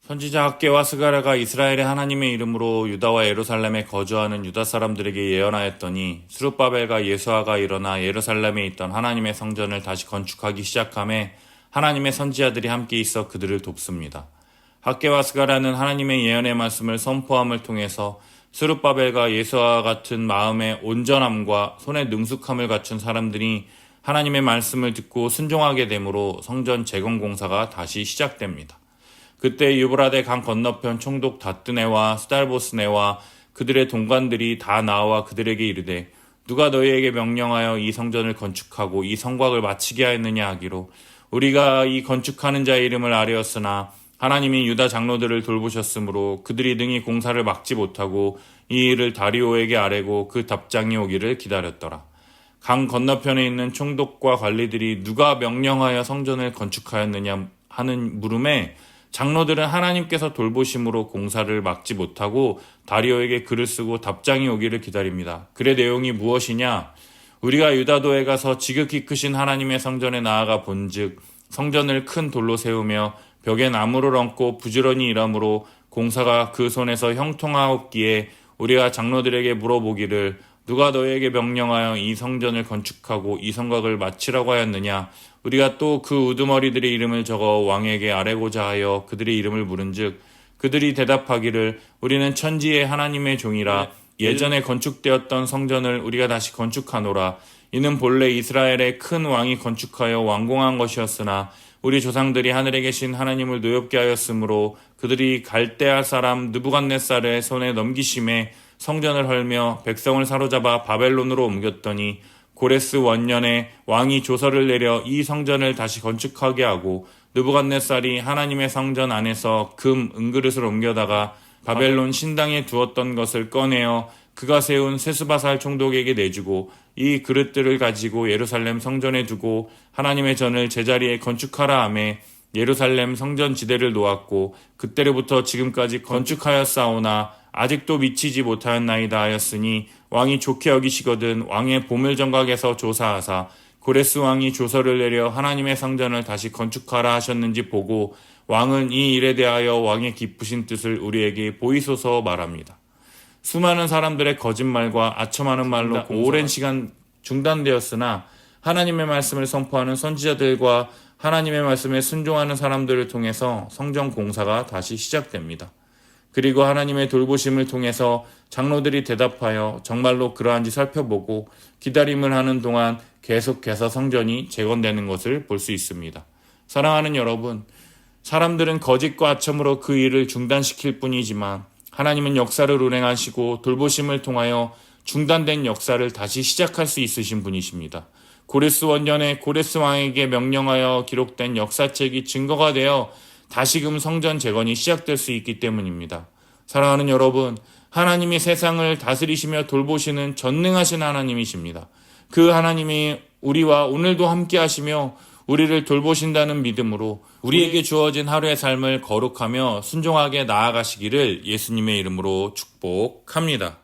선지자 학개와 스가랴가 이스라엘의 하나님의 이름으로 유다와 예루살렘에 거주하는 유다 사람들에게 예언하였더니 스룹바벨과 예수아가 일어나 예루살렘에 있던 하나님의 성전을 다시 건축하기 시작하매 하나님의 선지자들이 함께 있어 그들을 돕습니다. 학개와 스가랴는 하나님의 예언의 말씀을 선포함을 통해서 스룹바벨과 예수아와 같은 마음의 온전함과 손의 능숙함을 갖춘 사람들이 하나님의 말씀을 듣고 순종하게 되므로 성전 재건 공사가 다시 시작됩니다. 그때 유브라데 강 건너편 총독 다뜨네와 스달보스네와 그들의 동관들이 다 나와 그들에게 이르되 누가 너희에게 명령하여 이 성전을 건축하고 이 성곽을 마치게 하였느냐 하기로 우리가 이 건축하는 자의 이름을 아뢰었으나 하나님이 유다 장로들을 돌보셨으므로 그들이 능히 공사를 막지 못하고 이 일을 다리오에게 아뢰고 그 답장이 오기를 기다렸더라. 강 건너편에 있는 총독과 관리들이 누가 명령하여 성전을 건축하였느냐 하는 물음에 장로들은 하나님께서 돌보심으로 공사를 막지 못하고 다리오에게 글을 쓰고 답장이 오기를 기다립니다. 글의 내용이 무엇이냐? 우리가 유다도에 가서 지극히 크신 하나님의 성전에 나아가 본즉 성전을 큰 돌로 세우며 벽에 나무를 얹고 부지런히 일하므로 공사가 그 손에서 형통하옵기에 우리가 장로들에게 물어보기를 누가 너희에게 명령하여 이 성전을 건축하고 이 성곽을 마치라고 하였느냐? 우리가 또 그 우두머리들의 이름을 적어 왕에게 아뢰고자 하여 그들의 이름을 물은즉 그들이 대답하기를 우리는 천지의 하나님의 종이라 예전에 건축되었던 성전을 우리가 다시 건축하노라. 이는 본래 이스라엘의 큰 왕이 건축하여 완공한 것이었으나 우리 조상들이 하늘에 계신 하나님을 노엽게 하였으므로 그들이 갈대아 사람 느부갓네살의 손에 넘기심에 성전을 헐며 백성을 사로잡아 바벨론으로 옮겼더니 고레스 원년에 왕이 조서를 내려 이 성전을 다시 건축하게 하고 느부갓네살이 하나님의 성전 안에서 금 은그릇을 옮겨다가 바벨론 신당에 두었던 것을 꺼내어 그가 세운 세스바살 총독에게 내주고 이 그릇들을 가지고 예루살렘 성전에 두고 하나님의 전을 제자리에 건축하라 하며 예루살렘 성전 지대를 놓았고 그때로부터 지금까지 건축하였사오나 아직도 미치지 못하였나이다 하였으니 왕이 좋게 여기시거든 왕의 보물정각에서 조사하사 고레스 왕이 조서를 내려 하나님의 성전을 다시 건축하라 하셨는지 보고 왕은 이 일에 대하여 왕의 기쁘신 뜻을 우리에게 보이소서 말합니다. 수많은 사람들의 거짓말과 아첨하는 말로 오랜 시간 중단되었으나 하나님의 말씀을 선포하는 선지자들과 하나님의 말씀에 순종하는 사람들을 통해서 성전 공사가 다시 시작됩니다. 그리고 하나님의 돌보심을 통해서 장로들이 대답하여 정말로 그러한지 살펴보고 기다림을 하는 동안 계속해서 성전이 재건되는 것을 볼 수 있습니다. 사랑하는 여러분, 사람들은 거짓과 아첨으로 그 일을 중단시킬 뿐이지만 하나님은 역사를 운행하시고 돌보심을 통하여 중단된 역사를 다시 시작할 수 있으신 분이십니다. 고레스 원년에 고레스 왕에게 명령하여 기록된 역사책이 증거가 되어 다시금 성전 재건이 시작될 수 있기 때문입니다. 사랑하는 여러분, 하나님이 세상을 다스리시며 돌보시는 전능하신 하나님이십니다. 그 하나님이 우리와 오늘도 함께 하시며 우리를 돌보신다는 믿음으로 우리에게 주어진 하루의 삶을 거룩하며 순종하게 나아가시기를 예수님의 이름으로 축복합니다.